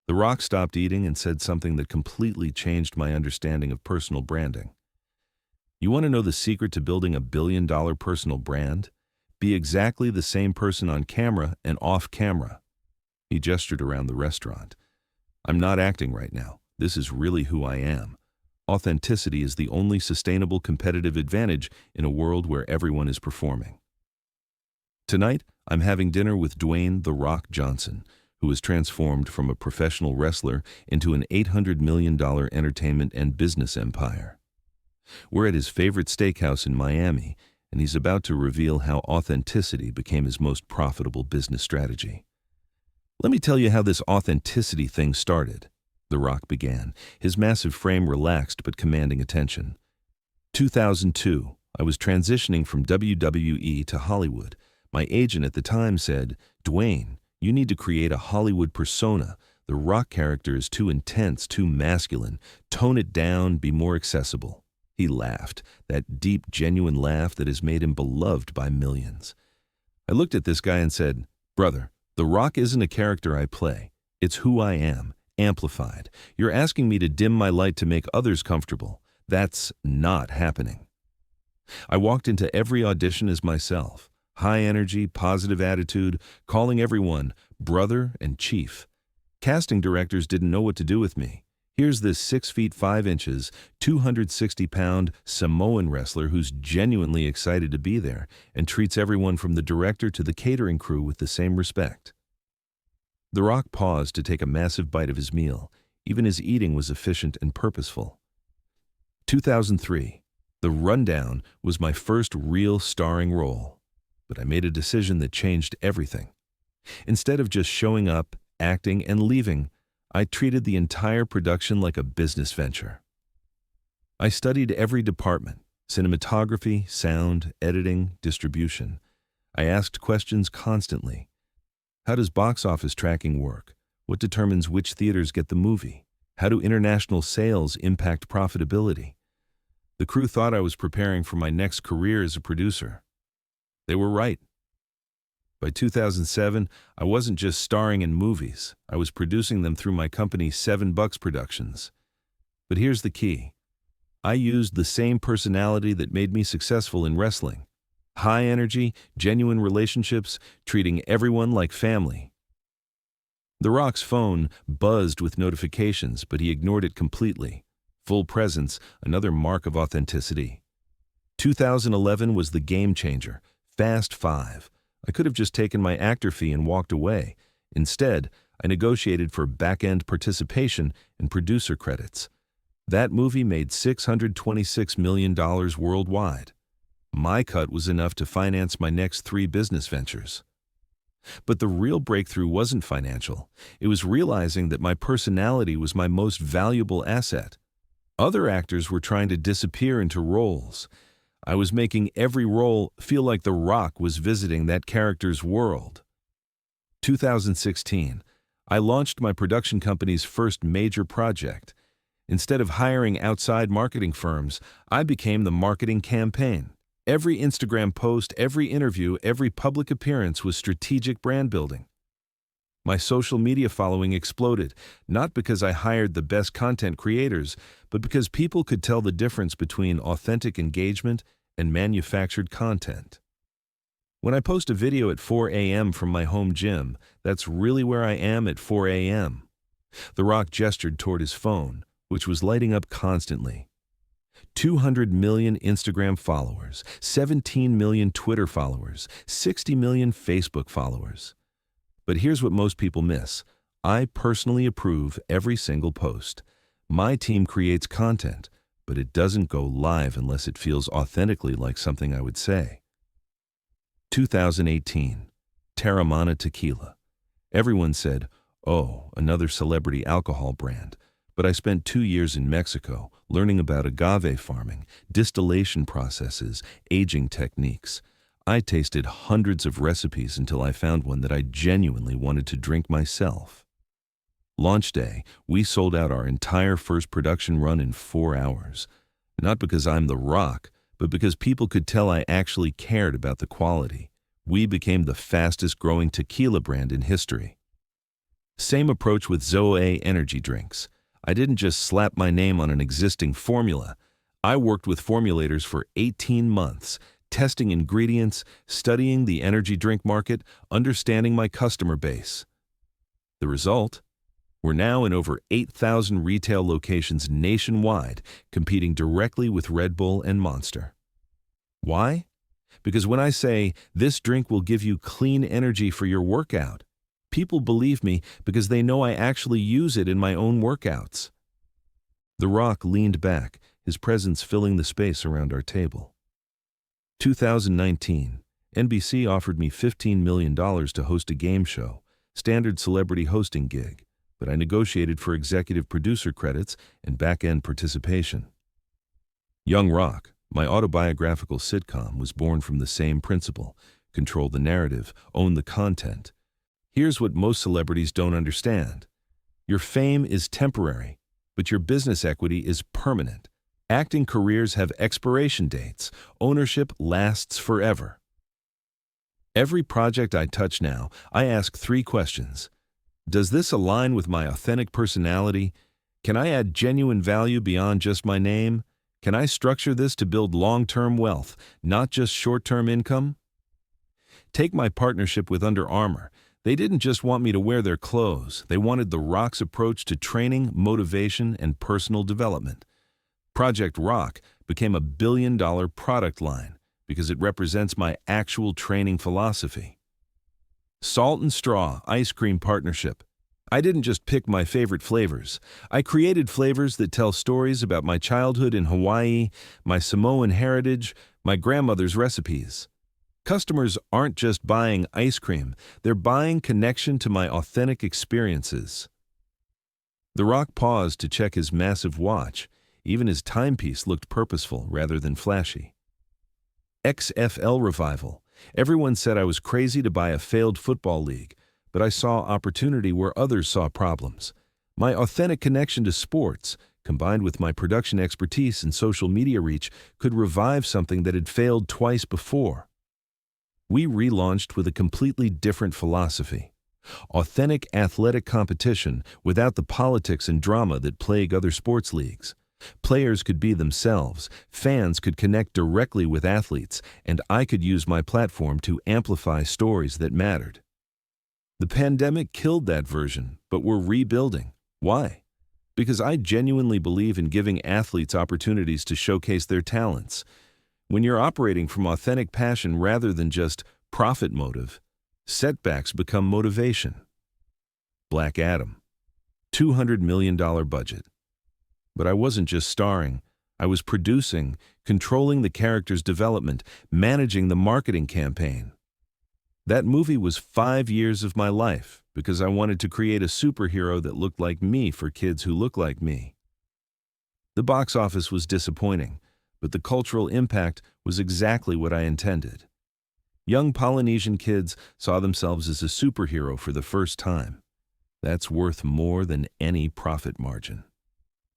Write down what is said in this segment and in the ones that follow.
The Rock stopped eating and said something that completely changed my understanding of personal branding. You want to know the secret to building a billion-dollar personal brand? Be exactly the same person on camera and off camera. He gestured around the restaurant. I'm not acting right now. This is really who I am. Authenticity is the only sustainable competitive advantage in a world where everyone is performing. Tonight, I'm having dinner with Dwayne "The Rock" Johnson, who was transformed from a professional wrestler into an $800 million entertainment and business empire. We're at his favorite steakhouse in Miami, and he's about to reveal how authenticity became his most profitable business strategy. Let me tell you how this authenticity thing started. The Rock began, his massive frame relaxed but commanding attention. 2002, I was transitioning from WWE to Hollywood. My agent at the time said, "Dwayne, you need to create a Hollywood persona. The Rock character is too intense, too masculine. Tone it down, be more accessible." He laughed, that deep, genuine laugh that has made him beloved by millions. I looked at this guy and said, "Brother, The Rock isn't a character I play. It's who I am, amplified. You're asking me to dim my light to make others comfortable. That's not happening." I walked into every audition as myself. High energy, positive attitude, calling everyone brother and chief. Casting directors didn't know what to do with me. Here's this 6 feet 5 inches, 260-pound Samoan wrestler who's genuinely excited to be there and treats everyone from the director to the catering crew with the same respect. The Rock paused to take a massive bite of his meal. Even his eating was efficient and purposeful. 2003. The Rundown was my first real starring role. But I made a decision that changed everything. Instead of just showing up, acting, and leaving, I treated the entire production like a business venture. I studied every department: cinematography, sound, editing, distribution. I asked questions constantly. How does box office tracking work? What determines which theaters get the movie? How do international sales impact profitability? The crew thought I was preparing for my next career as a producer. They were right. By 2007, I wasn't just starring in movies. I was producing them through my company, $7 Productions. But here's the key. I used the same personality that made me successful in wrestling. High energy, genuine relationships, treating everyone like family. The Rock's phone buzzed with notifications, but he ignored it completely. Full presence, another mark of authenticity. 2011 was the game changer. Fast 5. I could have just taken my actor fee and walked away. Instead, I negotiated for backend participation and producer credits. That movie made $626 million worldwide. My cut was enough to finance my next 3 business ventures. But the real breakthrough wasn't financial. It was realizing that my personality was my most valuable asset. Other actors were trying to disappear into roles. I was making every role feel like The Rock was visiting that character's world. 2016, I launched my production company's first major project. Instead of hiring outside marketing firms, I became the marketing campaign. Every Instagram post, every interview, every public appearance was strategic brand building. My social media following exploded, not because I hired the best content creators, but because people could tell the difference between authentic engagement and manufactured content. When I post a video at 4 a.m. from my home gym, that's really where I am at 4 a.m. The Rock gestured toward his phone, which was lighting up constantly. 200 million Instagram followers, 17 million Twitter followers, 60 million Facebook followers. But here's what most people miss. I personally approve every single post. My team creates content, but it doesn't go live unless it feels authentically like something I would say. 2018, Teremana Tequila. Everyone said, "Oh, another celebrity alcohol brand." But I spent 2 years in Mexico learning about agave farming, distillation processes, aging techniques. I tasted hundreds of recipes until I found one that I genuinely wanted to drink myself. Launch day, we sold out our entire first production run in 4 hours. Not because I'm The Rock, but because people could tell I actually cared about the quality. We became the fastest growing tequila brand in history. Same approach with ZOA Energy drinks. I didn't just slap my name on an existing formula. I worked with formulators for 18 months, testing ingredients, studying the energy drink market, understanding my customer base. The result? We're now in over 8,000 retail locations nationwide, competing directly with Red Bull and Monster. Why? Because when I say, this drink will give you clean energy for your workout, people believe me because they know I actually use it in my own workouts. The Rock leaned back, his presence filling the space around our table. 2019, NBC offered me $15 million to host a game show, standard celebrity hosting gig, but I negotiated for executive producer credits and back-end participation. Young Rock, my autobiographical sitcom, was born from the same principle: control the narrative, own the content. Here's what most celebrities don't understand. Your fame is temporary, but your business equity is permanent. Acting careers have expiration dates. Ownership lasts forever. Every project I touch now, I ask 3 questions. Does this align with my authentic personality? Can I add genuine value beyond just my name? Can I structure this to build long-term wealth, not just short-term income? Take my partnership with Under Armour. They didn't just want me to wear their clothes. They wanted The Rock's approach to training, motivation, and personal development. Project Rock became a billion-dollar product line because it represents my actual training philosophy. Salt and Straw ice cream partnership. I didn't just pick my favorite flavors. I created flavors that tell stories about my childhood in Hawaii, my Samoan heritage, my grandmother's recipes. Customers aren't just buying ice cream, they're buying connection to my authentic experiences. The Rock paused to check his massive watch. Even his timepiece looked purposeful rather than flashy. XFL revival. Everyone said I was crazy to buy a failed football league, but I saw opportunity where others saw problems. My authentic connection to sports, combined with my production expertise and social media reach, could revive something that had failed twice before. We relaunched with a completely different philosophy. Authentic athletic competition without the politics and drama that plague other sports leagues. Players could be themselves, fans could connect directly with athletes, and I could use my platform to amplify stories that mattered. The pandemic killed that version, but we're rebuilding. Why? Because I genuinely believe in giving athletes opportunities to showcase their talents. When you're operating from authentic passion rather than just profit motive, setbacks become motivation. Black Adam. $200 million budget. But I wasn't just starring. I was producing, controlling the character's development, managing the marketing campaign. That movie was 5 years of my life because I wanted to create a superhero that looked like me for kids who look like me. The box office was disappointing, but the cultural impact was exactly what I intended. Young Polynesian kids saw themselves as a superhero for the first time. That's worth more than any profit margin.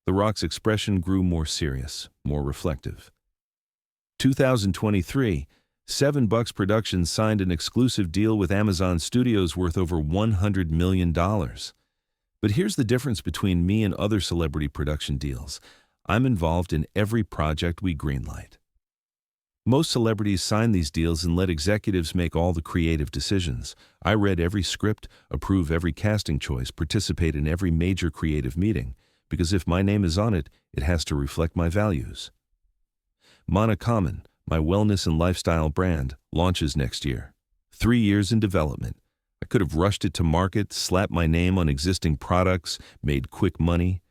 The Rock's expression grew more serious, more reflective. 2023, 7 Bucks Productions signed an exclusive deal with Amazon Studios worth over $100 million. But here's the difference between me and other celebrity production deals. I'm involved in every project we greenlight. Most celebrities sign these deals and let executives make all the creative decisions. I read every script, approve every casting choice, participate in every major creative meeting. Because if my name is on it, it has to reflect my values. Mana Common, my wellness and lifestyle brand, launches next year. 3 years in development. I could have rushed it to market, slapped my name on existing products, made quick money.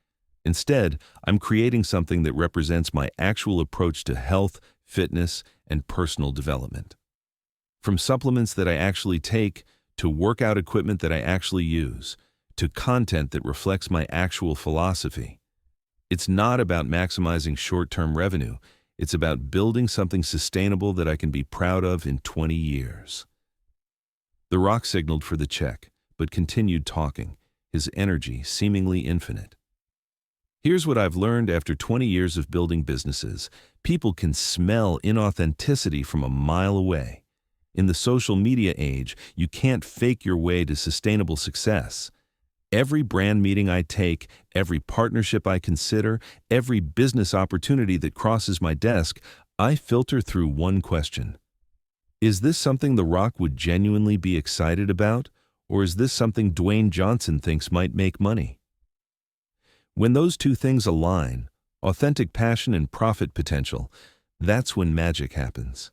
Instead, I'm creating something that represents my actual approach to health, fitness, and personal development. From supplements that I actually take, to workout equipment that I actually use, to content that reflects my actual philosophy. It's not about maximizing short-term revenue. It's about building something sustainable that I can be proud of in 20 years. The Rock signaled for the check, but continued talking, his energy seemingly infinite. Here's what I've learned after 20 years of building businesses. People can smell inauthenticity from a mile away. In the social media age, you can't fake your way to sustainable success. Every brand meeting I take, every partnership I consider, every business opportunity that crosses my desk, I filter through one question. Is this something The Rock would genuinely be excited about, or is this something Dwayne Johnson thinks might make money? When those two things align, authentic passion and profit potential, that's when magic happens.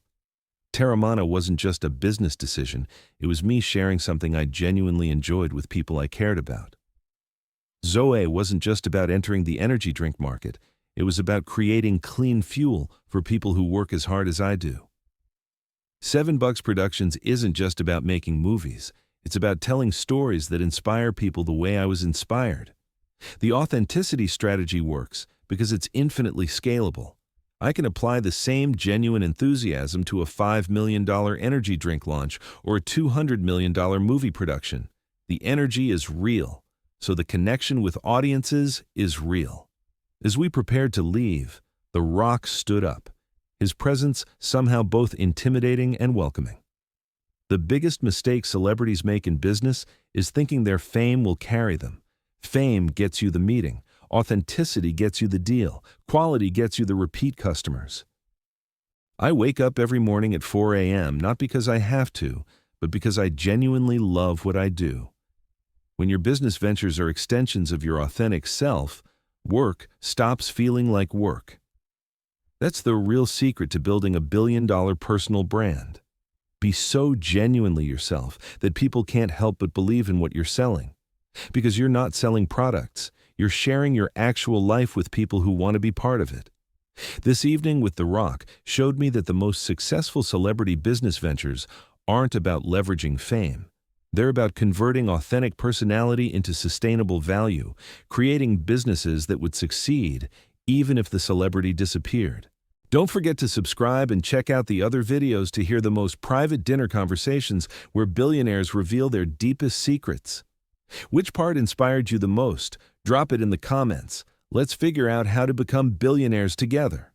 Teremana wasn't just a business decision, it was me sharing something I genuinely enjoyed with people I cared about. ZOA wasn't just about entering the energy drink market, it was about creating clean fuel for people who work as hard as I do. $7 Productions isn't just about making movies, it's about telling stories that inspire people the way I was inspired. The authenticity strategy works because it's infinitely scalable. I can apply the same genuine enthusiasm to a $5 million energy drink launch or a $200 million movie production. The energy is real, so the connection with audiences is real. As we prepared to leave, The Rock stood up, his presence somehow both intimidating and welcoming. The biggest mistake celebrities make in business is thinking their fame will carry them. Fame gets you the meeting. Authenticity gets you the deal. Quality gets you the repeat customers. I wake up every morning at 4 a.m. not because I have to, but because I genuinely love what I do. When your business ventures are extensions of your authentic self, work stops feeling like work. That's the real secret to building a billion-dollar personal brand. Be so genuinely yourself that people can't help but believe in what you're selling. Because you're not selling products. You're sharing your actual life with people who want to be part of it. This evening with The Rock showed me that the most successful celebrity business ventures aren't about leveraging fame. They're about converting authentic personality into sustainable value, creating businesses that would succeed even if the celebrity disappeared. Don't forget to subscribe and check out the other videos to hear the most private dinner conversations where billionaires reveal their deepest secrets. Which part inspired you the most? Drop it in the comments. Let's figure out how to become billionaires together.